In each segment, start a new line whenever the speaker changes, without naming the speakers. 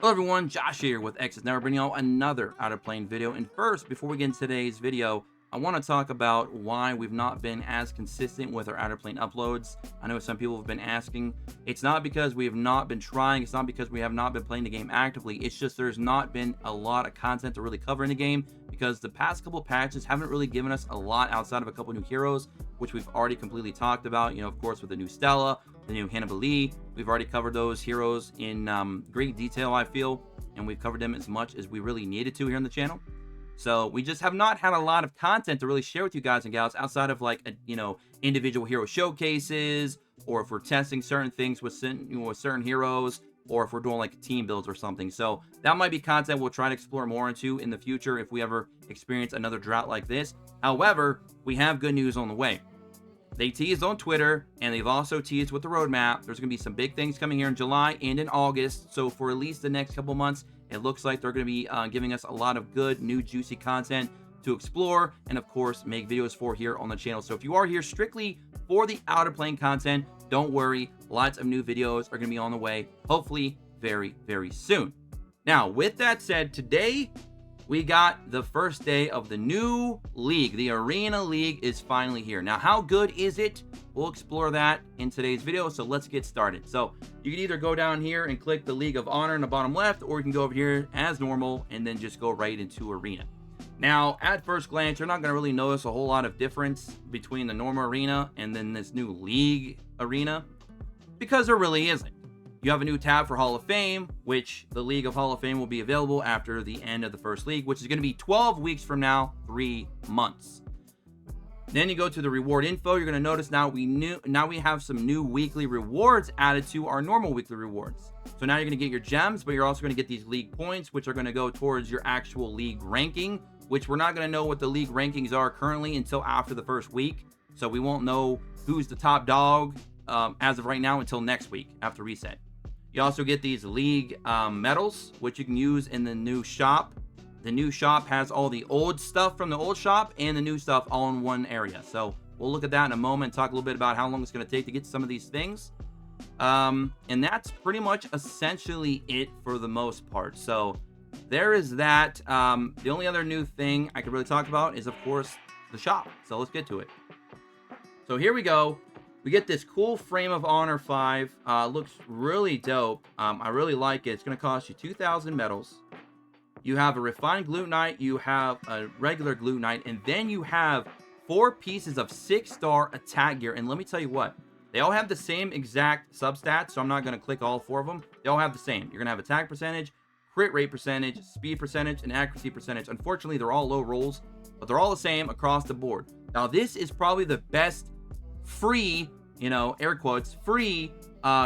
Hello everyone, Josh here with X's Never, bringing y'all another Out of Plane video. And first, before we get into today's video, I want to talk about why we've not been as consistent with our Out of Plane uploads. I know some people have been asking. It's not because we have not been trying. It's not because we have not been playing the game actively. It's just there's not been a lot of content to really cover in the game because the past couple patches haven't really given us a lot outside of a couple new heroes, which we've already completely talked about. Of course, with the new Stella, the new Hannibal Lee. We've already covered those heroes in great detail, I feel, and we've covered them as much as we really needed to here on the channel. So we just have not had a lot of content to really share with you guys and gals outside of like individual hero showcases, or if we're testing certain things with certain heroes, or if we're doing like team builds or something. So that might be content we'll try to explore more into in the future if we ever experience another drought like this. However, we have good news on the way. They teased on Twitter, and they've also teased with the roadmap. There's going to be some big things coming here in July and in August. So for at least the next couple months, it looks like they're going to be giving us a lot of good, new, juicy content to explore and, of course, make videos for here on the channel. So if you are here strictly for the Outer Plane content, don't worry. Lots of new videos are going to be on the way, hopefully very, very soon. Now, with that said, today we got the first day of the new league. The Arena League is finally here. Now, how good is it? We'll explore that in today's video, so let's get started. So you can either go down here and click the League of Honor in the bottom left, or you can go over here as normal and then just go right into Arena. Now, at first glance, you're not going to really notice a whole lot of difference between the normal Arena and then this new League Arena, because there really isn't. You have a new tab for Hall of Fame, which the League of Hall of Fame will be available after the end of the first league, which is going to be 12 weeks from now, 3 months. Then you go to the reward info. You're going to notice now we have some new weekly rewards added to our normal weekly rewards. So now you're going to get your gems, but you're also going to get these league points, which are going to go towards your actual league ranking, which we're not going to know what the league rankings are currently until after the first week. So we won't know who's the top dog as of right now until next week after reset. You also get these league medals, which you can use in the new shop. The new shop has all the old stuff from the old shop and the new stuff all in one area. So we'll look at that in a moment, talk a little bit about how long it's going to take to get some of these things. And that's pretty much essentially it for the most part. So there is that. The only other new thing I could really talk about is, of course, the shop. So let's get to it. So here we go. We get this cool Frame of Honor 5. Looks really dope. I really like it. It's going to cost you 2,000 medals. You have a refined glutenite. You have a regular glutenite. And then you have 4 pieces of 6-star attack gear. And let me tell you what. They all have the same exact substats. So I'm not going to click all 4 of them. They all have the same. You're going to have attack percentage, crit rate percentage, speed percentage, and accuracy percentage. Unfortunately, they're all low rolls. But they're all the same across the board. Now, this is probably the best free, air quotes, free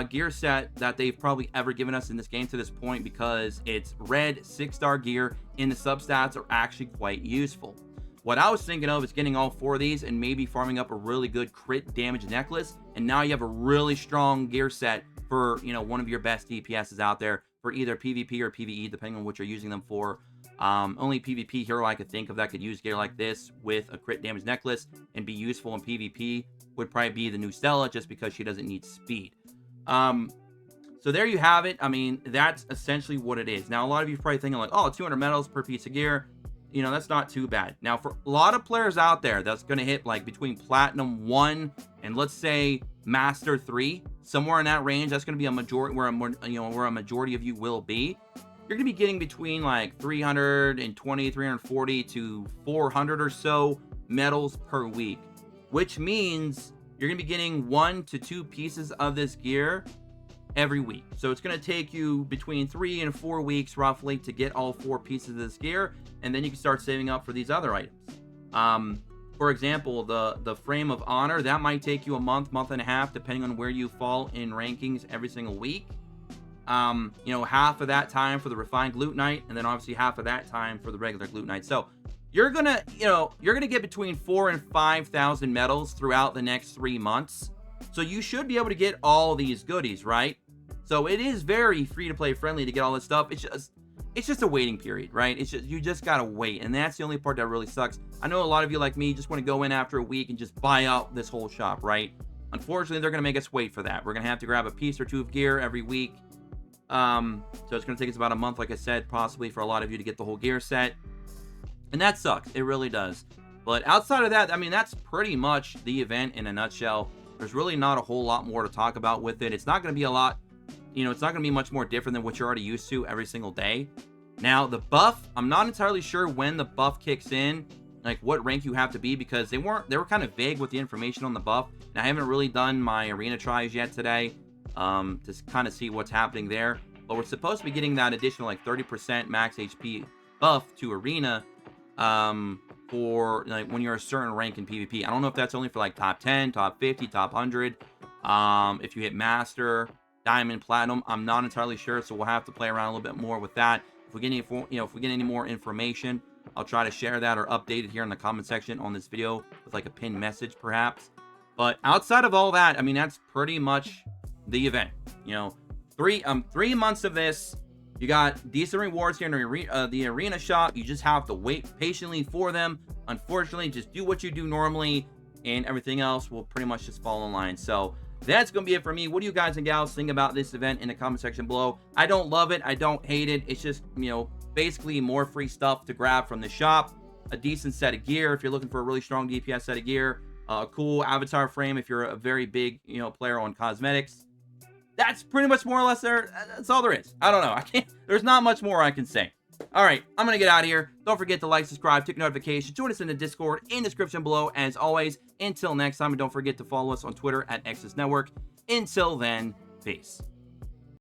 gear set that they've probably ever given us in this game to this point, because it's red 6-star gear and the substats are actually quite useful. What I was thinking of is getting all 4 of these and maybe farming up a really good crit damage necklace, and now you have a really strong gear set for one of your best DPSs out there for either PvP or PvE, depending on what you're using them for. Only PvP hero I could think of that could use gear like this with a crit damage necklace and be useful in PvP would probably be the new Stella, just because she doesn't need speed. So there you have it. I mean, that's essentially what it is. Now, a lot of you are probably thinking like, oh, 200 medals per piece of gear. That's not too bad. Now, for a lot of players out there, that's going to hit like between Platinum 1 and let's say Master 3, somewhere in that range. That's going to be a majority where a majority of you will be. You're going to be getting between like 320, 340 to 400 or so medals per week, which means you're going to be getting 1 to 2 pieces of this gear every week. So it's going to take you between 3 and 4 weeks roughly to get all 4 pieces of this gear, and then you can start saving up for these other items. For example, the Frame of Honor, that might take you a month and a half, depending on where you fall in rankings every single week. Half of that time for the refined glutenite, and then obviously half of that time for the regular glutenite. So you're gonna get between 4,000 and 5,000 medals throughout the next 3 months. So you should be able to get all these goodies, right? So it is very free-to-play friendly to get all this stuff. It's just a waiting period, right? You just gotta wait, and that's the only part that really sucks. I know a lot of you like me just want to go in after a week and just buy out this whole shop, right? Unfortunately, they're gonna make us wait for that. We're gonna have to grab a piece or 2 of gear every week. So it's going to take us about a month, like I said, possibly for a lot of you to get the whole gear set. And that sucks. It really does. But outside of that, I mean, that's pretty much the event in a nutshell. There's really not a whole lot more to talk about with it. It's not going to be a lot, it's not going to be much more different than what you're already used to every single day. Now, the buff, I'm not entirely sure when the buff kicks in, like what rank you have to be, because they were kind of vague with the information on the buff. And I haven't really done my arena tries yet today to kind of see what's happening there. But we're supposed to be getting that additional like 30% max HP buff to arena for like when you're a certain rank in PvP. I don't know if that's only for like top 10, top 50, top 100. If you hit master, diamond, platinum, I'm not entirely sure, so we'll have to play around a little bit more with that. If we get any, if we get any more information, I'll try to share that or update it here in the comment section on this video with like a pinned message perhaps. But outside of all that, I mean, that's pretty much the event. 3 months of this. You got decent rewards here in the arena shop. You just have to wait patiently for them. Unfortunately, just do what you do normally, and everything else will pretty much just fall in line. So that's going to be it for me. What do you guys and gals think about this event in the comment section below? I don't love it. I don't hate it. It's just, basically more free stuff to grab from the shop. A decent set of gear if you're looking for a really strong DPS set of gear. A cool avatar frame if you're a very big, player on cosmetics. That's pretty much more or less there. That's all there is. I don't know. There's not much more I can say. All right, I'm going to get out of here. Don't forget to like, subscribe, tick notifications. Join us in the Discord in the description below. As always, until next time, and don't forget to follow us on Twitter at Exodus Network. Until then, peace.